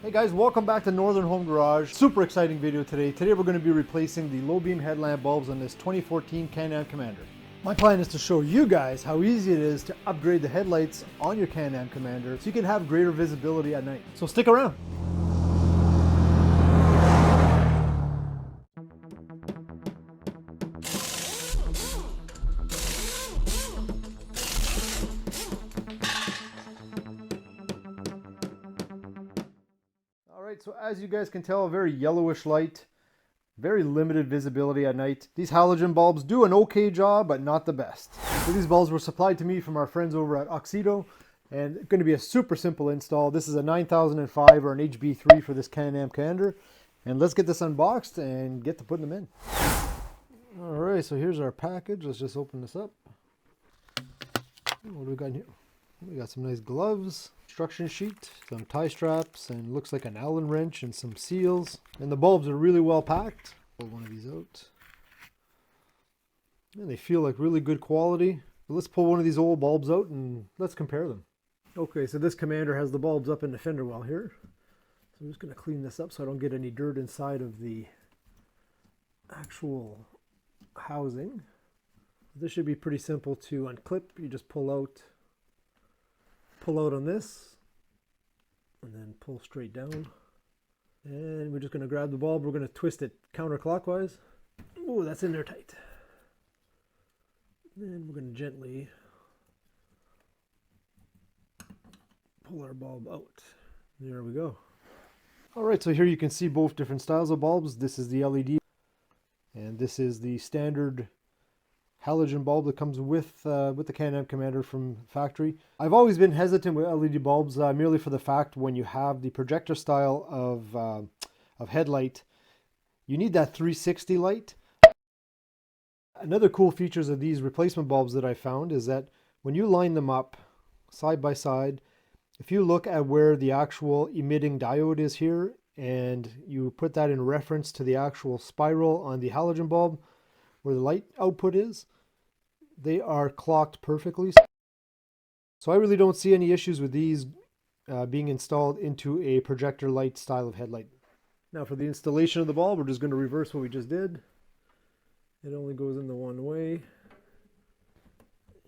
Hey guys, welcome back to Northern Home Garage. Super exciting video today. Today we're going to be replacing the low beam headlamp bulbs on this 2014 Can-Am Commander. My plan is to show you guys how easy it is to upgrade the headlights on your Can-Am Commander so you can have greater visibility at night. So stick around. Alright, so as you guys can tell, a very yellowish light, very limited visibility at night. These halogen bulbs do an okay job, but not the best. So these bulbs were supplied to me from our friends over at Auxito, and it's going to be a super simple install. This is a 9005 or an HB3 for this Can-Am Commander, and let's get this unboxed and get to putting them in. Alright, so here's our package. Let's just open this up. What do we got in here? We got some nice gloves, instruction sheet, some tie straps, and looks like an Allen wrench and some seals. And the bulbs are really well packed. Pull one of these out. And they feel like really good quality. So let's pull one of these old bulbs out and let's compare them. Okay, so this Commander has the bulbs up in the fender well here. So I'm just going to clean this up so I don't get any dirt inside of the actual housing. This should be pretty simple to unclip. You just pull out on this and then pull straight down, and we're just going to grab the bulb. We're going to twist it counterclockwise. Oh, that's in there tight. Then we're going to gently pull our bulb out. There we go. Alright, so here you can see both different styles of bulbs. This is the LED and this is the standard halogen bulb that comes with the Can-Am Commander from factory. I've always been hesitant with LED bulbs merely for the fact when you have the projector style of headlight, you need that 360 light. Another cool features of these replacement bulbs that I found is that when you line them up side by side, if you look at where the actual emitting diode is here and you put that in reference to the actual spiral on the halogen bulb where the light output is, they are clocked perfectly. So I really don't see any issues with these being installed into a projector light style of headlight. Now for the installation of the bulb, we're just going to reverse what we just did. It only goes in the one way.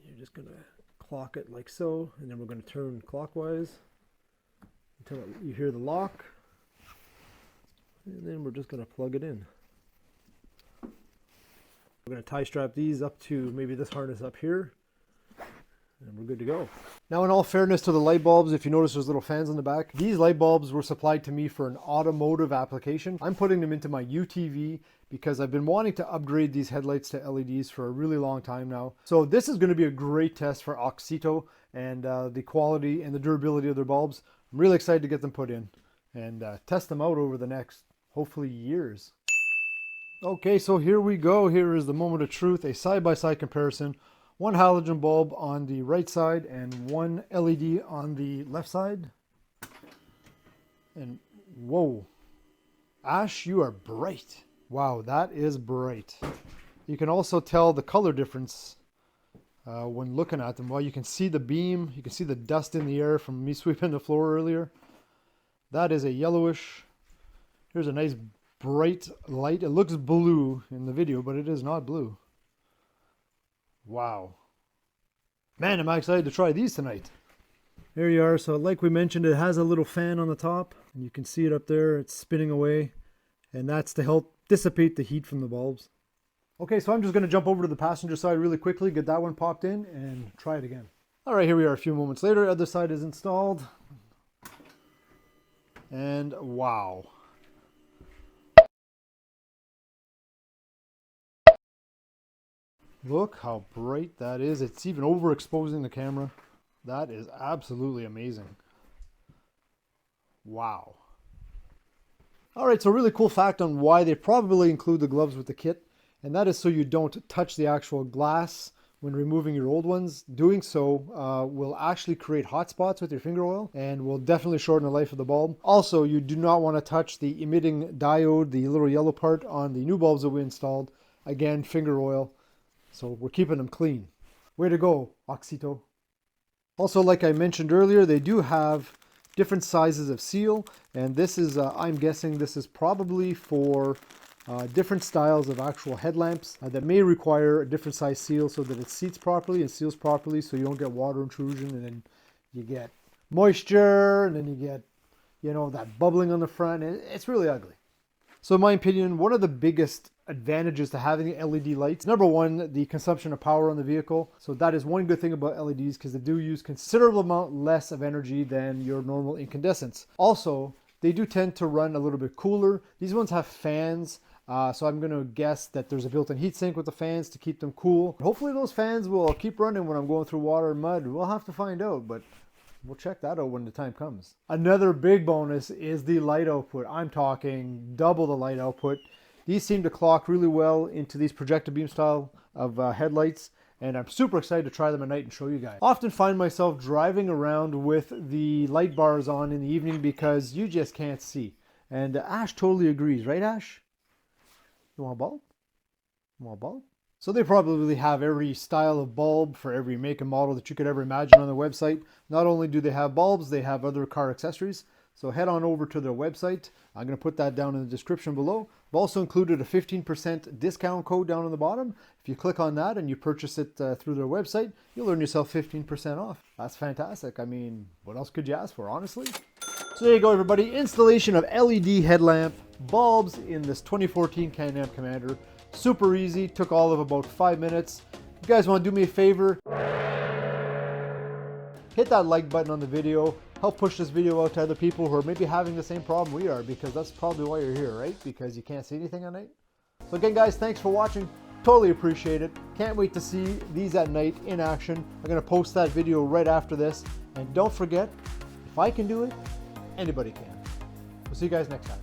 You're just going to clock it like so, and then we're going to turn clockwise until you hear the lock, and then we're just going to plug it in. We're going to tie strap these up to maybe this harness up here, and we're good to go. Now, in all fairness to the light bulbs, if you notice there's little fans on the back, these light bulbs were supplied to me for an automotive application. I'm putting them into my UTV because I've been wanting to upgrade these headlights to LEDs for a really long time now. So this is going to be a great test for Auxito and the quality and the durability of their bulbs. I'm really excited to get them put in and test them out over the next, hopefully, years. Okay, so here we go. Here is the moment of truth, a side-by-side comparison. One halogen bulb on the right side and one LED on the left side. And whoa, Ash, you are bright. Wow, that is bright. You can also tell the color difference when looking at them. Well, you can see the beam, you can see the dust in the air from me sweeping the floor earlier. That is a yellowish. Here's a nice bright light. It looks blue in the video, but it is not blue. Wow. Man, am I excited to try these tonight. There you are. So like we mentioned, it has a little fan on the top. And you can see it up there. It's spinning away. And that's to help dissipate the heat from the bulbs. Okay, so I'm just going to jump over to the passenger side really quickly, get that one popped in, and try it again. All right, here we are a few moments later. Other side is installed. And wow. Look how bright that is. It's even overexposing the camera. That is absolutely amazing. Wow. Alright, so a really cool fact on why they probably include the gloves with the kit, and that is so you don't touch the actual glass when removing your old ones. Doing so will actually create hot spots with your finger oil and will definitely shorten the life of the bulb. Also, you do not want to touch the emitting diode, the little yellow part on the new bulbs that we installed. Again, finger oil. So we're keeping them clean. Way to go, Auxito. Also, like I mentioned earlier, they do have different sizes of seal, and this is, I'm guessing this is probably for different styles of actual headlamps that may require a different size seal so that it seats properly and seals properly so you don't get water intrusion, and then you get moisture, and then you get, you know, that bubbling on the front. It's really ugly. So in my opinion, one of the biggest advantages to having LED lights, number one, the consumption of power on the vehicle. So that is one good thing about LEDs, because they do use considerable amount less of energy than your normal incandescents. Also, they do tend to run a little bit cooler. These ones have fans, so I'm going to guess that there's a built-in heatsink with the fans to keep them cool. Hopefully those fans will keep running when I'm going through water and mud. We'll have to find out, but we'll check that out when the time comes. Another big bonus is the light output. I'm talking double the light output. These seem to clock really well into these projector beam style of headlights, and I'm super excited to try them at night and show you guys. I often find myself driving around with the light bars on in the evening because you just can't see. And Ash totally agrees, right Ash? You want a bulb? You want a bulb? So they probably have every style of bulb for every make and model that you could ever imagine on their website. Not only do they have bulbs, they have other car accessories. So head on over to their website. I'm going to put that down in the description below. I've also included a 15% discount code down on the bottom. If you click on that and you purchase it through their website, you'll earn yourself 15% off. That's fantastic. I mean, what else could you ask for, honestly? So there you go, everybody. Installation of LED headlamp bulbs in this 2014 Can-Am Commander. Super easy. Took all of about 5 minutes. If you guys want to do me a favor, hit that like button on the video. Help push this video out to other people who are maybe having the same problem we are, because that's probably why you're here, right? Because you can't see anything at night. So again, guys, thanks for watching. Totally appreciate it. Can't wait to see these at night in action. I'm going to post that video right after this. And don't forget, if I can do it, anybody can. We'll see you guys next time.